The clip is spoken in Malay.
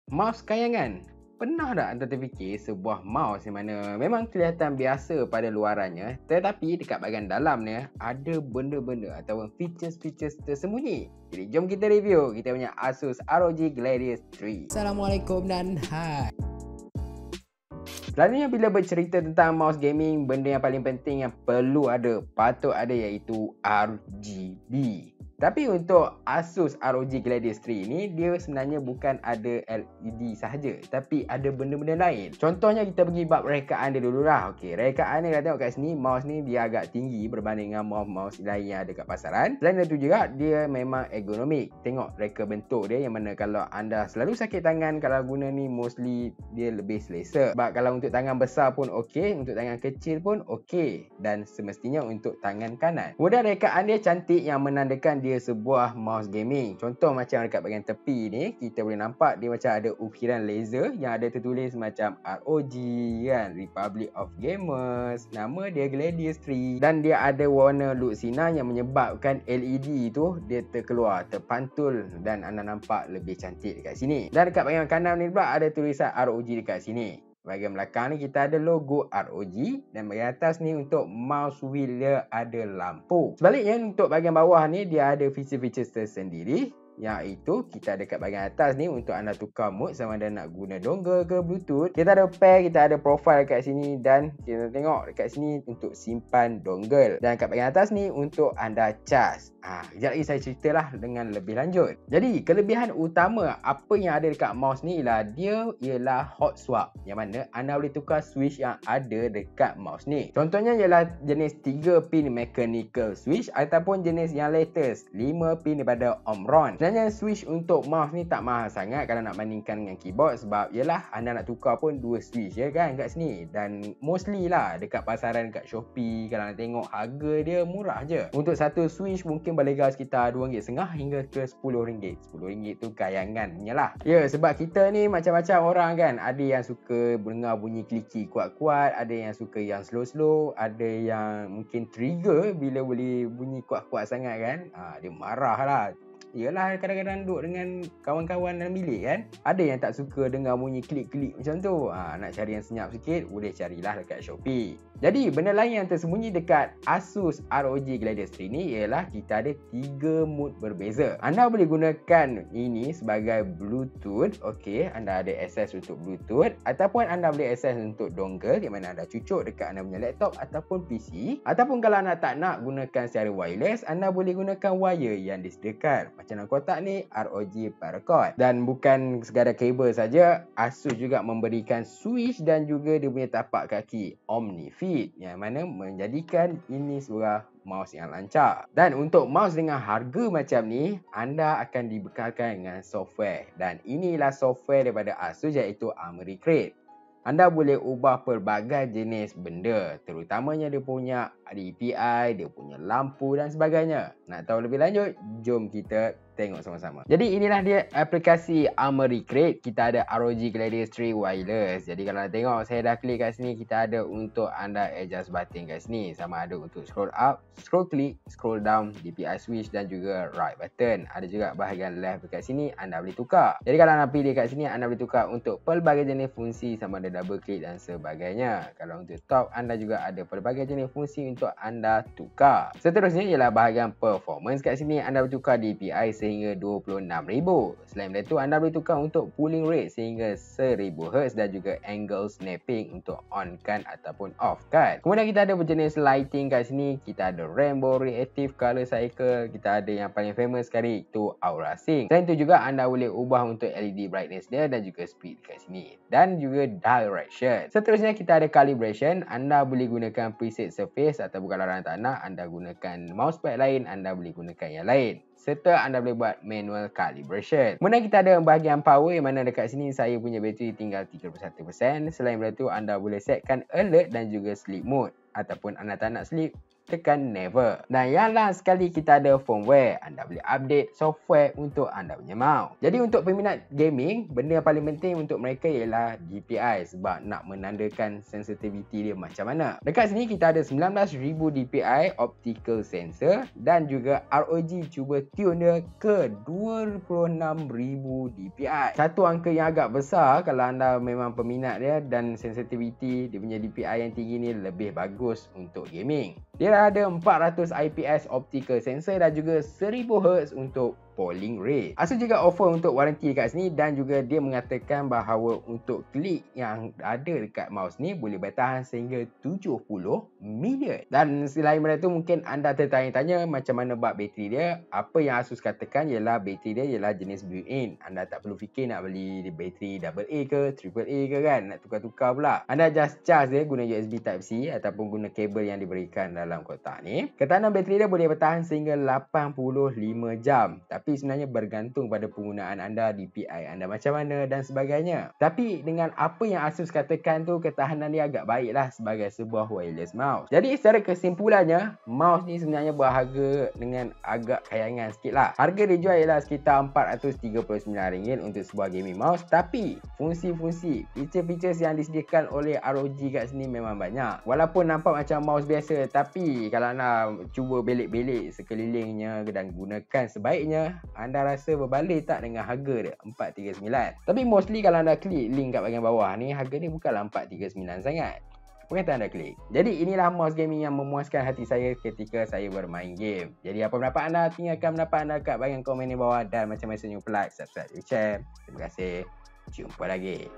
Mouse kayangan. Pernah tak anda terfikir sebuah mouse yang mana memang kelihatan biasa pada luarannya, tetapi dekat bahagian dalamnya ada benda-benda atau features-features tersembunyi? Jadi jom kita review kita punya Asus ROG Gladius 3. Assalamualaikum dan hai. Selalunya bila bercerita tentang mouse gaming, benda yang paling penting yang patut ada iaitu RGB. Tapi untuk Asus ROG Gladius 3 ni, dia sebenarnya bukan ada LED sahaja, tapi ada benda-benda lain. Contohnya kita pergi bab rekaan dia dululah. Okey, rekaan ni kita tengok kat sini, mouse ni dia agak tinggi berbanding dengan mouse lain yang ada kat pasaran. Selain itu juga, dia memang ergonomik. Tengok reka bentuk dia yang mana kalau anda selalu sakit tangan kalau guna ni, mostly dia lebih selesa. Sebab kalau untuk tangan besar pun okey, untuk tangan kecil pun okey, dan semestinya untuk tangan kanan. Kemudian rekaan dia cantik yang menandakan dia sebuah mouse gaming. Contoh macam dekat bahagian tepi ni, kita boleh nampak dia macam ada ukiran laser yang ada tertulis macam ROG kan, Republic of Gamers. Nama dia Gladius 3 dan dia ada warna look sinar yang menyebabkan LED tu dia terkeluar, terpantul dan anda nampak lebih cantik dekat sini. Dan dekat bahagian kanan ni pula ada tulisan ROG dekat sini. Bahagian belakang ni kita ada logo ROG dan bahagian atas ni untuk mouse wheel dia ada lampu. Sebaliknya untuk bahagian bawah ni dia ada feature-feature tersendiri, iaitu kita ada kat bahagian atas ni untuk anda tukar mode sama ada nak guna dongle ke bluetooth. Kita ada pair, kita ada profile kat sini dan kita tengok dekat sini untuk simpan dongle. Dan kat bahagian atas ni untuk anda charge. Sekejap lagi saya ceritalah dengan lebih lanjut. Jadi kelebihan utama apa yang ada dekat mouse ni ialah hot swap, yang mana anda boleh tukar switch yang ada dekat mouse ni. Contohnya ialah jenis 3 pin mechanical switch ataupun jenis yang latest 5 pin daripada Omron. Sebenarnya switch untuk mouse ni tak mahal sangat kalau nak bandingkan dengan keyboard, sebab ialah anda nak tukar pun 2 switch je kan kat sini, dan mostly lah dekat pasaran kat Shopee kalau nak tengok harga dia murah je. Untuk satu switch mungkin berlega sekitar RM2.5 hingga ke RM10. RM10 tu kayangan punya lah. Ya, sebab kita ni macam-macam orang kan. Ada yang suka dengar bunyi kliki kuat-kuat, ada yang suka yang slow-slow, ada yang mungkin trigger bila boleh bunyi kuat-kuat sangat kan. Dia marah lah. Yelah, kadang-kadang duduk dengan kawan-kawan dalam bilik kan, ada yang tak suka dengar bunyi klik-klik macam tu. Nak cari yang senyap sikit, boleh carilah dekat Shopee. Jadi benda lain yang tersembunyi dekat Asus ROG Gladius 3 ni ialah kita ada 3 mode berbeza. Anda boleh gunakan ini sebagai Bluetooth. Okey, anda ada akses untuk Bluetooth, ataupun anda boleh akses untuk dongle yang mana anda cucuk dekat anda punya laptop ataupun PC. Ataupun kalau anda tak nak gunakan secara wireless, anda boleh gunakan wire yang disediakan. Macam dalam kotak ni, ROG Paracord. Dan bukan sekadar kabel saja, Asus juga memberikan switch dan juga dia punya tapak kaki OmniFit, yang mana menjadikan ini sebuah mouse yang lancar. Dan untuk mouse dengan harga macam ni, anda akan dibekalkan dengan software, dan inilah software daripada Asus iaitu Armoury Crate. Anda boleh ubah pelbagai jenis benda, terutamanya dia punya DPI, dia punya lampu dan sebagainya. Nak tahu lebih lanjut? Jom kita tengok sama-sama. Jadi inilah dia aplikasi Armoury Crate. Kita ada ROG Gladius 3 wireless. Jadi kalau anda tengok, saya dah klik kat sini, kita ada untuk anda adjust button kat sini. Sama ada untuk scroll up, scroll click, scroll down, DPI switch dan juga right button. Ada juga bahagian left dekat sini, anda boleh tukar. Jadi kalau anda pilih kat sini, anda boleh tukar untuk pelbagai jenis fungsi sama ada double click dan sebagainya. Kalau untuk top, anda juga ada pelbagai jenis fungsi untuk anda tukar. Seterusnya ialah bahagian performance. Kat sini anda boleh tukar DPI sehingga 26,000. Selain daripada itu, anda boleh tukar untuk pulling rate sehingga 1000Hz dan juga angle snapping untuk on kan ataupun off kan. Kemudian kita ada berjenis lighting kat sini. Kita ada rainbow, reactive, color cycle. Kita ada yang paling famous sekali itu aura sync. Selain itu juga anda boleh ubah untuk LED brightness dia dan juga speed kat sini, dan juga direction. Seterusnya kita ada calibration. Anda boleh gunakan preset surface, atau kalau anda tak nak, anda gunakan mousepad lain, anda boleh gunakan yang lain. Serta anda boleh buat manual calibration. Kemudian kita ada bahagian power, yang mana dekat sini saya punya bateri tinggal 31%. Selain daripada itu, anda boleh setkan alert dan juga sleep mode. Ataupun anda tak nak sleep, tekan never. Dan yang last sekali kita ada firmware. Anda boleh update software untuk anda punya mouse. Jadi untuk peminat gaming, benda yang paling penting untuk mereka ialah DPI sebab nak menandakan sensitivity dia macam mana. Dekat sini kita ada 19,000 DPI optical sensor dan juga ROG cuba tune dia ke 26,000 DPI. Satu angka yang agak besar kalau anda memang peminat dia, dan sensitivity dia punya DPI yang tinggi ni lebih bagus untuk gaming. Dia ada 400 IPS optical sensor dan juga 1000 Hz untuk polling rate. Asus juga offer untuk waranti dekat sini dan juga dia mengatakan bahawa untuk klik yang ada dekat mouse ni boleh bertahan sehingga 70 minit. Dan selain daripada tu mungkin anda tertanya-tanya macam mana bab bateri dia. Apa yang Asus katakan ialah bateri dia ialah jenis built-in. Anda tak perlu fikir nak beli bateri AA ke AAA ke kan, nak tukar-tukar pula. Anda just charge dia guna USB Type-C ataupun guna kabel yang diberikan dalam kotak ni. Ketahanan bateri dia boleh bertahan sehingga 85 jam. Tapi sebenarnya bergantung pada penggunaan anda, DPI anda macam mana dan sebagainya. Tapi dengan apa yang Asus katakan tu, ketahanan dia agak baik lah sebagai sebuah wireless mouse. Jadi secara kesimpulannya, mouse ni sebenarnya berharga dengan agak kayangan sikit lah. Harga dia jual ialah sekitar RM439 untuk sebuah gaming mouse. Tapi fungsi-fungsi, feature-features yang disediakan oleh ROG kat sini memang banyak. Walaupun nampak macam mouse biasa, tapi kalau nak cuba belik-belik sekelilingnya dan gunakan sebaiknya, anda rasa berbalik tak dengan harga dia RM439? Tapi mostly kalau anda klik link kat bahagian bawah ni, harga ni bukanlah RM439 sangat. Apa kata anda klik? Jadi inilah mouse gaming yang memuaskan hati saya ketika saya bermain game. Jadi apa pendapat anda? Tinggalkan pendapat anda kat bahagian komen di bawah. Dan macam biasa, jangan lupa like, subscribe, share. Terima kasih. Jumpa lagi.